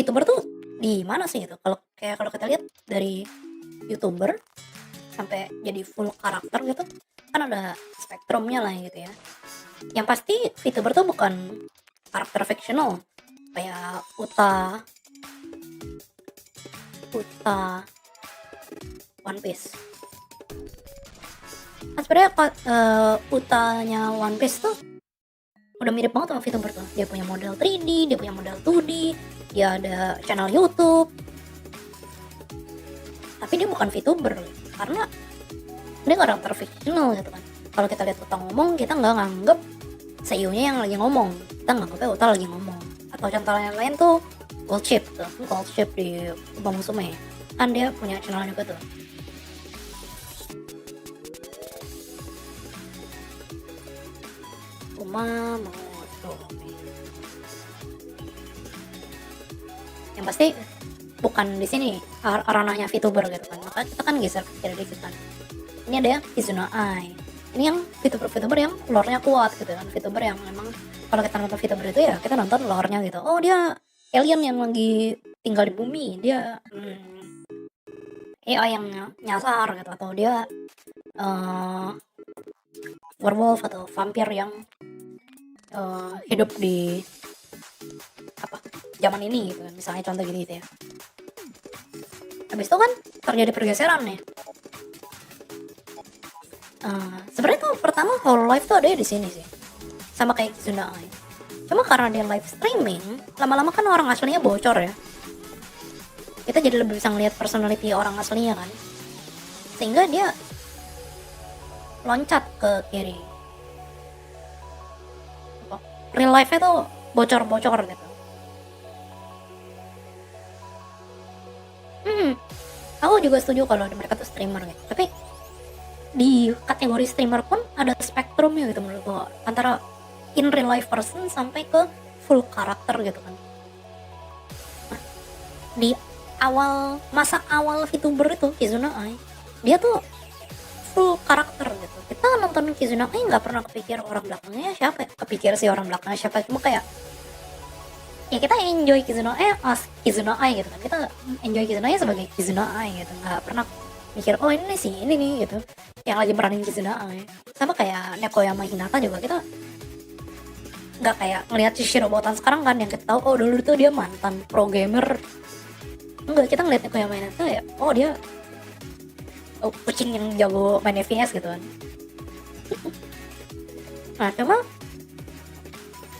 VTuber tuh di mana sih gitu? Kalau kita lihat dari YouTuber sampai jadi full karakter gitu, kan ada spektrumnya lah gitu ya. Yang pasti VTuber tuh bukan karakter fiksional kayak Uta One Piece. Kan sebenarnya Utanya One Piece tuh udah mirip banget sama VTuber tuh. Dia punya model 3D, dia punya model 2D, dia ada channel YouTube. Tapi dia bukan VTuber karena dia karakter fiksional gitu kan. Kalau kita lihat Uta ngomong, kita nggak nganggep CEO-nya yang lagi ngomong, kita nganggepnya Uta lagi ngomong. Atau contoh yang lain tuh Gold Ship di Ubah Musume, kan dia punya channel juga tuh. Yang pasti bukan di sini ranahnya VTuber gitu kan. Maka kita kan geser ke kiri dikit kan. Ini ada yang Kizuna Ai. Ini yang VTuber yang lore-nya kuat gitu kan. VTuber yang memang kalau kita nonton VTuber itu ya kita nonton lore-nya gitu. Oh, dia alien yang lagi tinggal di bumi. Dia AI yang nyasar gitu, atau dia werewolf atau vampir yang hidup di zaman ini gitu kan, misalnya contoh gitu ya. Habis itu kan terjadi pergeseran nih. Sebenarnya tuh pertama Hololive tuh ada di sini sih, sama kayak Kizuna Ai. Cuma karena dia live streaming, lama-lama kan orang aslinya bocor ya. Kita jadi lebih bisa ngeliat personality orang aslinya kan, sehingga dia loncat ke kiri. Real life-nya tuh bocor-bocor gitu. Aku juga setuju kalau mereka tuh streamer gitu. Tapi di kategori streamer pun ada spektrumnya gitu menurut gua, antara in real life person sampai ke full karakter gitu kan. Nah, di masa awal VTuber itu Kizuna Ai, dia tuh full karakter gitu. Kita nonton Kizuna Ai nggak pernah kepikir orang belakangnya siapa, kepikir sih orang belakangnya siapa, cuma kayak ya kita enjoy Kizuna Ai as Kizuna Ai gitu kan. Kita enjoy Kizuna Ai sebagai Kizuna Ai gitu, nggak pernah mikir oh ini sih ini nih gitu yang lagi meranin Kizuna Ai. Sama kayak Nekoyama Hinata juga, kita nggak kayak ngelihat Shishiro Botan sekarang kan yang kita tahu oh dulu tuh dia mantan pro gamer. Enggak, kita ngeliat Nekoyama Hinata ya oh dia kucing yang jago main FPS gitu kan. Nah cuma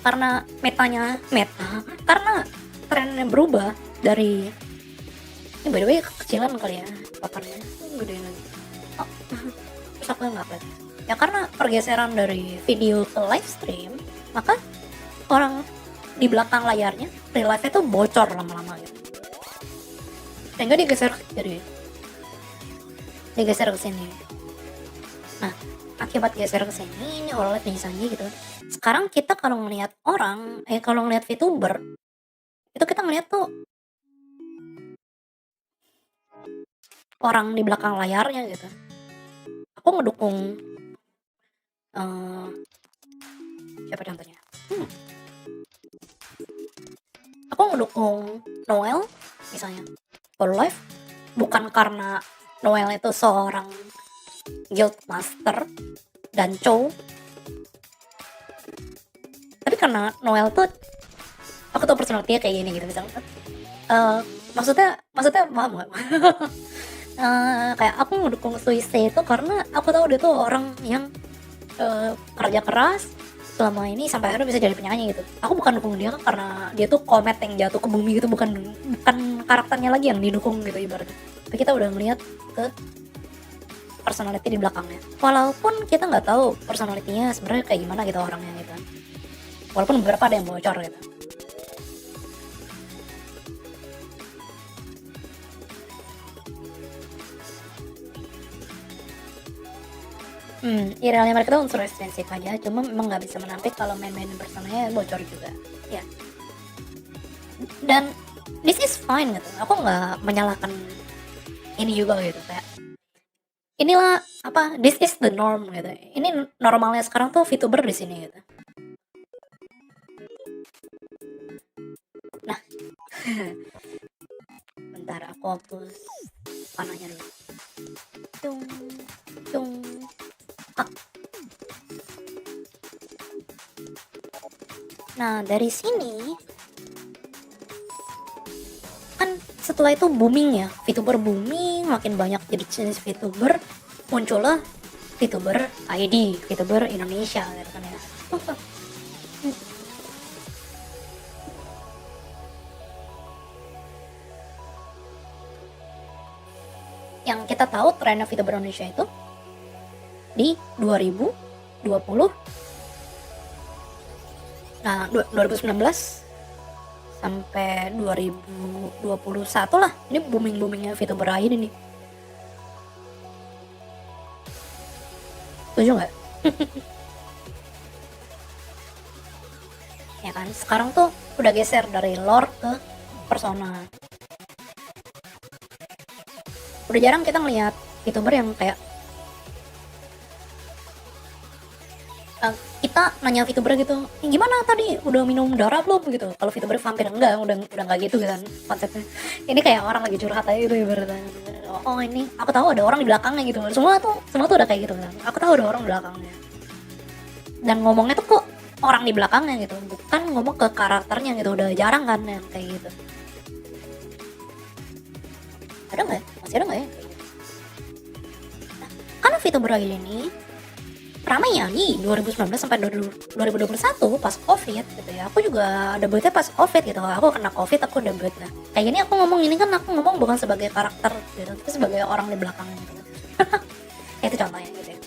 karena karena trennya berubah dari ini, by the way kekecilan kali ya paparnya, gede lagi. Terus aku nggak apa ya, karena pergeseran dari video ke live stream, maka orang di belakang layarnya real life-nya tuh bocor lama-lama gitu, sehingga digeser ke sini. Nah akibat geser ke sini ini OLED nih Sanji gitu. Sekarang kita kalau ngelihat VTuber itu kita ngelihat tuh orang di belakang layarnya gitu. Aku ngedukung siapa contohnya? Aku ngedukung Noel misalnya Hololive bukan karena Noel itu seorang guild master dan Chow, tapi karena Noel tuh aku tuh personality kayak gini gitu misalnya. Maksudnya paham gak? Kayak aku ngedukung Suise itu karena aku tahu dia tuh orang yang kerja keras selama ini sampai akhirnya bisa jadi penyanyi gitu. Aku bukan dukung dia karena dia tuh komet yang jatuh ke bumi gitu, bukan karakternya lagi yang didukung gitu ibaratnya. Tapi kita udah ngeliat ke personality di belakangnya. Walaupun kita nggak tahu personalitinya sebenarnya kayak gimana gitu orangnya gitu. Walaupun beberapa ada yang bocor gitu. Iralnya mereka tuh unsur ekstensif aja, cuma memang nggak bisa menampik kalau main-main personanya bocor juga ya. Dan this is fine gitu, aku nggak menyalahkan ini juga gitu, kayak inilah this is the norm gitu, ini normalnya sekarang tuh VTuber di sini gitu. Nah Bentar, aku hapus panahnya dulu. Cung, cung. Ah. Nah, dari sini kan setelah itu booming ya, VTuber booming, makin banyak jenis VTuber, muncullah VTuber ID, VTuber Indonesia gitu kan ya. Yang kita tahu trennya VTuber Indonesia itu di 2020, nah 2019 sampai 2021 lah, ini boomingnya VTuber ID nih. Setuju nggak? Ya kan, sekarang tuh udah geser dari lore ke persona. Udah jarang kita ngeliat VTuber yang kayak kita nanya VTuber gitu, gimana tadi udah minum darah belum gitu. Kalau VTuber vampir enggak, udah nggak gitu kan konsepnya. Ini kayak orang lagi curhat aja gitu ibaratnya. Oh ini aku tahu ada orang di belakangnya gitu. Semua tuh udah kayak gitu kan. Aku tahu ada orang di belakangnya. Dan ngomongnya tuh kok orang di belakangnya gitu, bukan ngomong ke karakternya gitu. Udah jarang kan yang kayak gitu. Ada nggak ya? Masih ada nggak ya? Nah, karena VTuber ini ramai ya di 2019 sampai 2021 pas COVID gitu ya. Aku juga debutnya pas COVID gitu. Aku kena COVID, aku debut. Nah, kayak gini aku ngomong ini kan, aku ngomong bukan sebagai karakter gitu, tapi sebagai orang di belakangnya gitu. Itu contohnya gitu ya.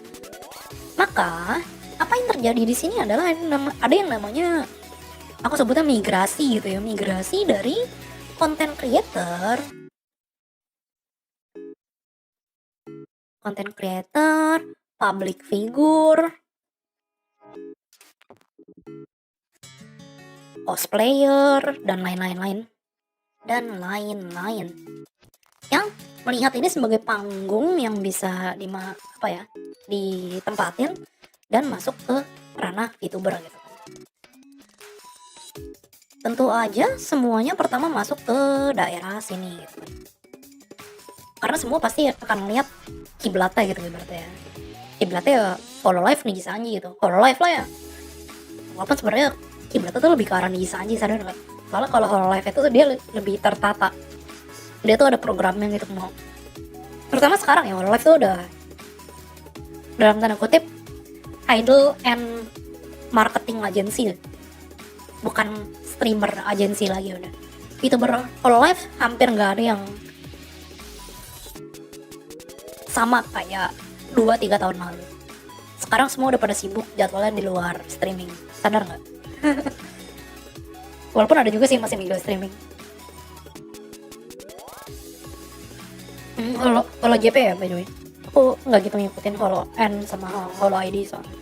Maka apa yang terjadi di sini adalah ada yang namanya, aku sebutnya migrasi gitu ya. Migrasi dari content creator, public figure, cosplayer, dan lain-lain. Yang melihat ini sebagai panggung yang bisa ditempatin dan masuk ke ranah VTuber gitu. Tentu aja semuanya pertama masuk ke daerah sini gitu. Karena semua pasti akan lihat kiblatnya gitu ibaratnya ya. Kiblatnya ya Hololive Niji Sanji gitu. Hololive lah ya. Walaupun sebenarnya kiblatnya tuh lebih ke arah Niji Sanji, sadar nggak? Soalnya kalau Hololive itu dia lebih tertata. Dia tuh ada programnya gitu mau. Terutama sekarang ya, Hololive tuh udah dalam tanda kutip idol and marketing agency, bukan streamer agency lagi udah. VTuber Hololive hampir nggak ada yang sama kayak 2-3 tahun lalu. Sekarang semua udah pada sibuk jadwalnya di luar streaming, sadar nggak? Walaupun ada juga sih masih minggu streaming. Holo JP ya by the way. Aku nggak gitu ngikutin Holo N sama Holo ID soalnya.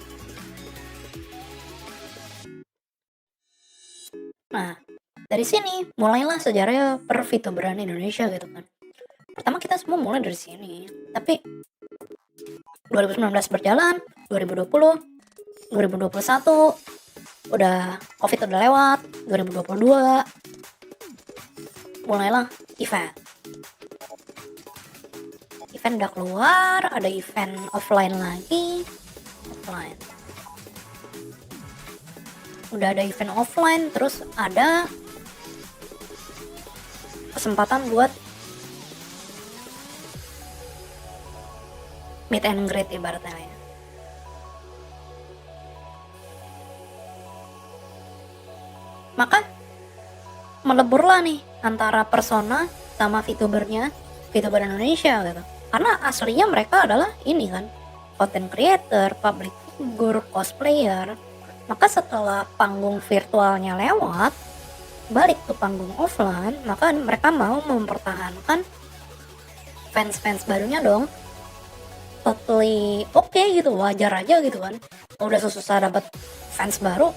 Nah, dari sini mulailah sejarah per VTuberan Indonesia gitu kan. Pertama kita semua mulai dari sini, tapi 2019 berjalan, 2020, 2021 udah COVID udah lewat, 2022 mulailah event udah keluar, ada event offline lagi, udah ada event offline, terus ada kesempatan buat meet and greet ibaratnya ya. Maka meleburlah nih antara persona sama VTuber Indonesia gitu. Karena aslinya mereka adalah ini kan, content creator, public figure, cosplayer. Maka setelah panggung virtualnya lewat, balik ke panggung offline, maka mereka mau mempertahankan fans barunya dong. Totally oke gitu, wajar aja gitu kan. Udah susah dapat fans baru.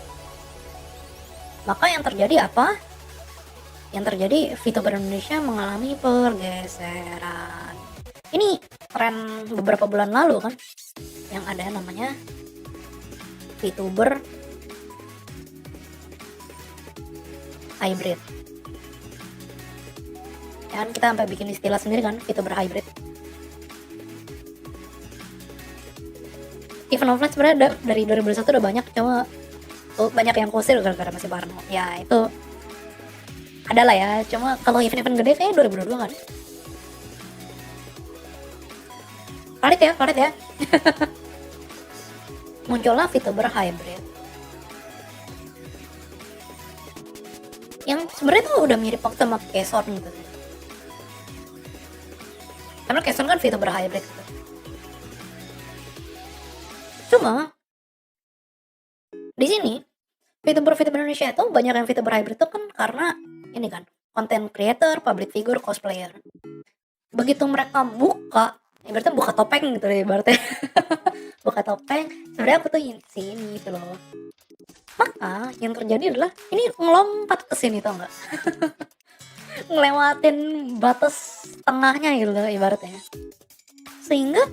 Maka yang terjadi apa? Yang terjadi VTuber Indonesia mengalami pergeseran. Ini tren beberapa bulan lalu kan, yang ada namanya VTuber hybrid. Ya kan kita sampai bikin istilah sendiri kan, VTuber hybrid. Even offline sebenarnya dari 2021 udah banyak, cuma banyak yang kusir gara-gara masih Parno. Ya itu ada lah ya, cuma kalau event-event gede kayaknya 2022 kan. Valid ya. Muncullah VTuber hybrid. Yang sebenarnya tuh udah mirip waktu sama Keson gitu. Karena Keson kan VTuber hybrid gitu. Cuma di sini VTuber Indonesia itu banyak yang VTuber hybrid itu kan karena ini kan content creator, public figure, cosplayer. Begitu mereka buka, ibaratnya buka topeng gitu deh ibaratnya. Buka topeng, sebenarnya aku tuh sini gitu loh. Maka yang terjadi adalah ini ngelompat ke sini tau nggak? Ngelewatin batas tengahnya gitu loh ibaratnya. Sehingga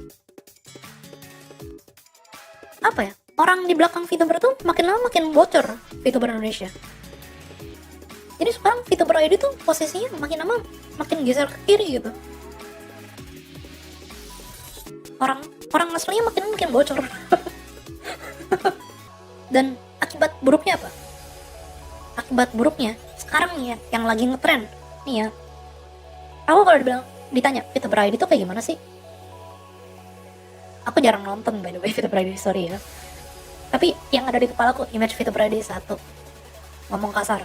apa ya? Orang di belakang VTuber tuh makin lama makin bocor VTuber Indonesia. Jadi sekarang VTuber ID tuh posisinya makin lama makin geser ke kiri gitu. Orang aslinya makin bocor. Dan akibat buruknya apa? Akibat buruknya sekarang nih ya, yang lagi ngetrend nih ya. Aku kalau ditanya VTuber ID tuh kayak gimana sih? Aku jarang nonton by the way VTuber ID, sorry ya. Tapi yang ada di kepalaku image VTuber ID satu, ngomong kasar.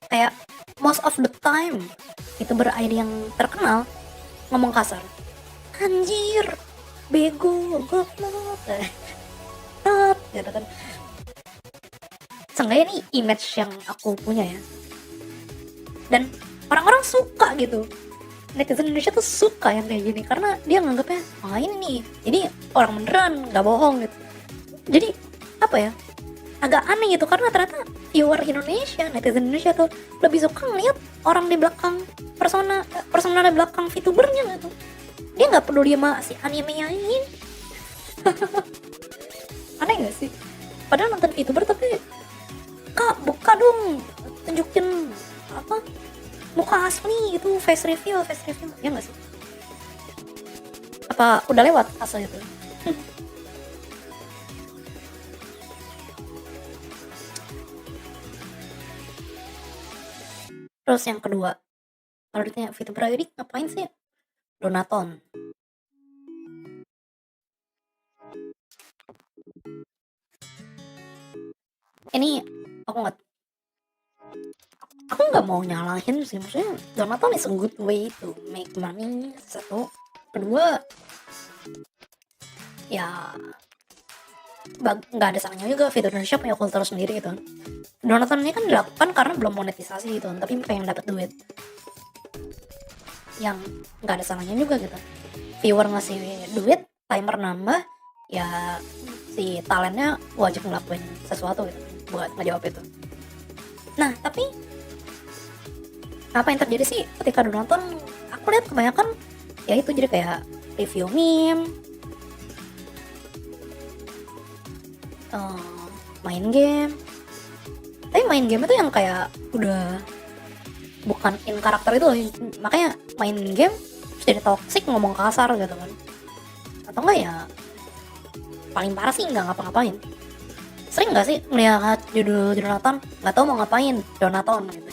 Kayak most of the time VTuber ID yang terkenal ngomong kasar. Anjir, bego, goblok, gitu kan. Seenggaknya ini image yang aku punya ya. Dan orang-orang suka gitu. Netizen Indonesia tuh suka yang kayak gini karena dia nganggapnya ini nih, jadi orang beneran, nggak bohong gitu. Jadi apa ya, agak aneh gitu karena ternyata viewer Indonesia, netizen Indonesia tuh lebih suka ngeliat orang di belakang persona di belakang VTubernya gitu. Dia nggak peduli sama si animenya ini. Aneh nggak sih? Padahal nonton VTuber tapi kak buka dong, tunjukin apa muka asli gitu, face review ya nggak sih? Apa udah lewat fase itu? Terus yang kedua, kalau ditanya VTuber ID ngapain sih? Donaton. Ini aku nggak mau nyalahin sih, maksudnya donaton is a good way to make money, satu. Kedua, ya nggak ada salahnya juga VTuber Indonesia punya kultur sendiri gitu. Donaton ini kan dilakukan karena belum monetisasi gitu, tapi pengen dapat duit. Yang nggak ada salahnya juga gitu. Viewer ngasih duit, timer nambah, ya si talentnya wajib ngelakuin sesuatu gitu buat ngejawab itu. Nah tapi apa yang terjadi sih ketika donaton? Aku lihat kebanyakan ya itu jadi kayak review meme, main game. Tapi main game itu yang kayak udah bukan in karakter itu loh. Makanya main game terus jadi toxic, ngomong kasar gitu kan. Atau enggak ya paling parah sih nggak ngapa-ngapain. Sering nggak sih melihat judul donaton nggak tahu mau ngapain donaton gitu.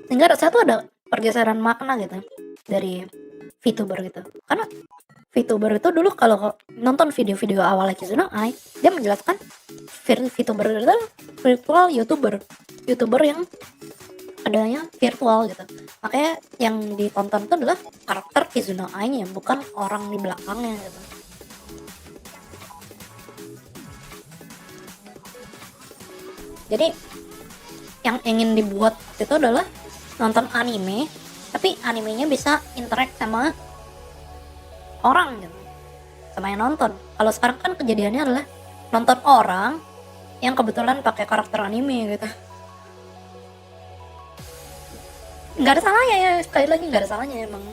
Sehingga saya tuh ada pergeseran makna gitu dari VTuber gitu. Karena VTuber itu dulu kalau nonton video-video awalnya Kizuna Ai, dia menjelaskan VTuber itu virtual YouTuber yang adanya virtual gitu. Makanya yang ditonton itu adalah karakter Kizuna Ai-nya, bukan orang di belakangnya gitu. Jadi yang ingin dibuat itu adalah nonton anime, tapi animenya bisa interact sama orang gitu, sama yang nonton. Kalau sekarang kan kejadiannya adalah nonton orang yang kebetulan pakai karakter anime gitu. Nggak ada salahnya ya, sekali lagi nggak ada salahnya, emang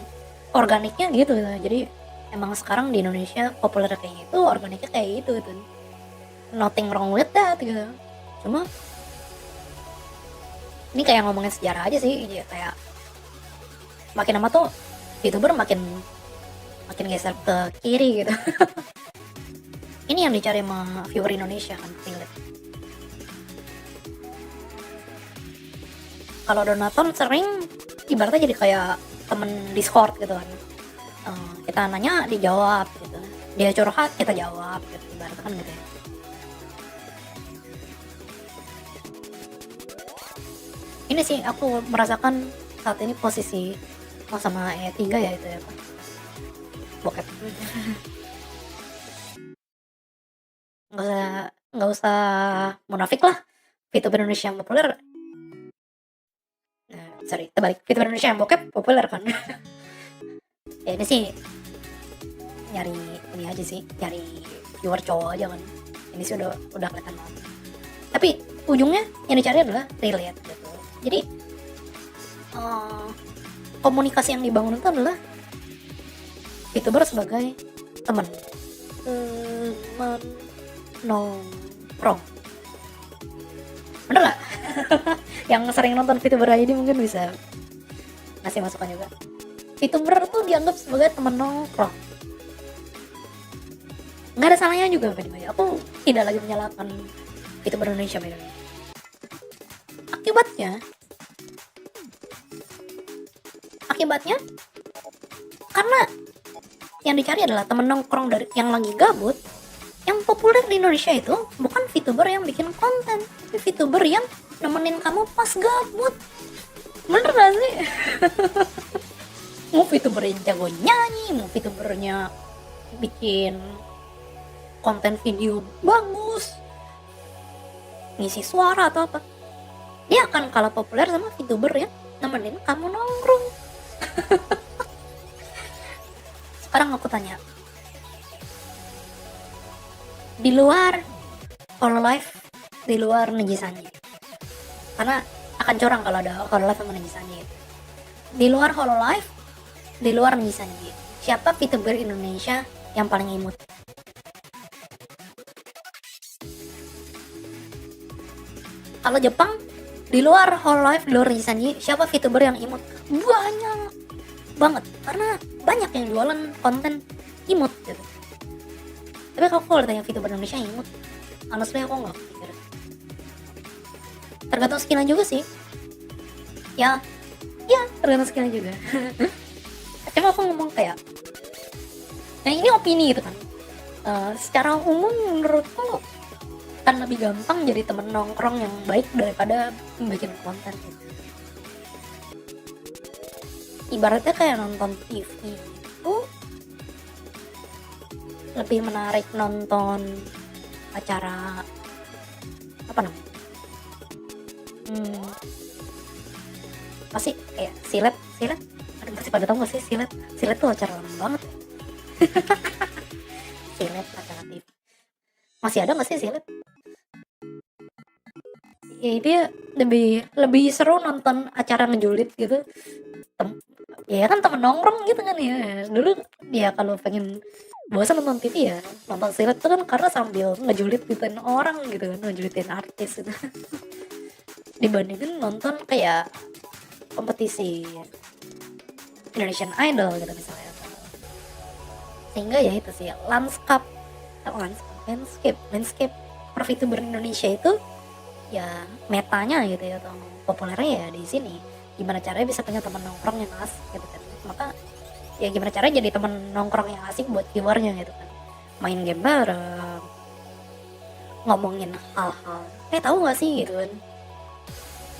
organiknya gitu. Jadi emang sekarang di Indonesia populer kayak gitu, organiknya kayak gitu. Nothing wrong with that gitu. Cuma Ini kayak ngomongin sejarah aja sih, ya, kayak makin lama tuh VTuber makin makin geser ke kiri gitu. Ini yang dicari sama viewer Indonesia kan, relate. Kalau Donaton sering ibaratnya jadi kayak temen Discord gitu kan. Kita nanya dijawab gitu, dia curhat kita jawab gitu, ibaratnya kan gitu ya. Ini sih aku merasakan saat ini posisi sama E3 ya, itu ya Pak, bokep. nggak usah munafik lah, VTuber Indonesia yang populer, sorry terbalik, VTuber Indonesia yang bokep populer kan. Ya ini sih nyari ini aja sih, nyari viewer cowok aja kan, ini sih udah kelihatan banget. Tapi ujungnya yang dicari adalah relate gitu. Jadi komunikasi yang dibangun itu adalah VTuber sebagai teman nongkrong, bener gak? Yang sering nonton VTuber aja ini mungkin bisa ngasih masukan juga. VTuber tuh dianggap sebagai teman nongkrong, nggak ada salahnya juga by the way. Aku tidak lagi menyalahkan VTuber Indonesia by the way. Akibatnya karena yang dicari adalah temen nongkrong dari yang lagi gabut. Yang populer di Indonesia itu bukan VTuber yang bikin konten, tapi VTuber yang nemenin kamu pas gabut. Bener gak sih? Mau VTuber yang jago nyanyi, mau VTubernya bikin konten video bagus, ngisi suara atau apa, dia akan kalah populer sama VTuber yang nemenin kamu nongkrong. Sekarang aku tanya, di luar Hololive, di luar Neji Sanji, karena akan curang kalau ada Hololive sama Neji Sanji. Di luar Hololive, di luar Neji Sanji, siapa VTuber Indonesia yang paling imut? Kalau Jepang, di luar Hololive, di luar Neji Sanji, siapa VTuber yang imut? Banyak banget, karena banyak yang jualan konten imut gitu. Tapi kalau ditanya VTuber Indonesia yang imut, honestly aku nggak pikir. Tergantung skillnya juga sih. Ya tergantung skillnya juga. Cuma aku ngomong kayak, nah ini opini gitu kan. Secara umum menurutku kan lebih gampang jadi temen nongkrong yang baik daripada bikin konten gitu. Ibaratnya kayak nonton TV itu lebih menarik nonton acara apa namanya, pasti kayak silet masih pada tau gak sih silet tuh acara lama banget. Silet acara TV masih ada gak sih silet? Ya dia lebih seru nonton acara ngejulit gitu. Ya kan temen nongkrong gitu kan ya. Dulu dia kalau pengen bosan nonton TV ya nonton silet tuh kan, karena sambil ngejulit gituin orang gitu kan, ngejulitin artis gitu. Dibandingin nonton kayak kompetisi Indonesian Idol gitu misalnya. Sehingga ya itu sih landscape per VTuber Indonesia itu ya metanya gitu ya, atau populernya ya di sini. Gimana caranya bisa punya teman nongkrong yang asik gitu kan. Maka ya gimana caranya jadi teman nongkrong yang asik buat viewernya gitu kan. Main game bareng, ngomongin hal-hal tahu gak sih gitu kan,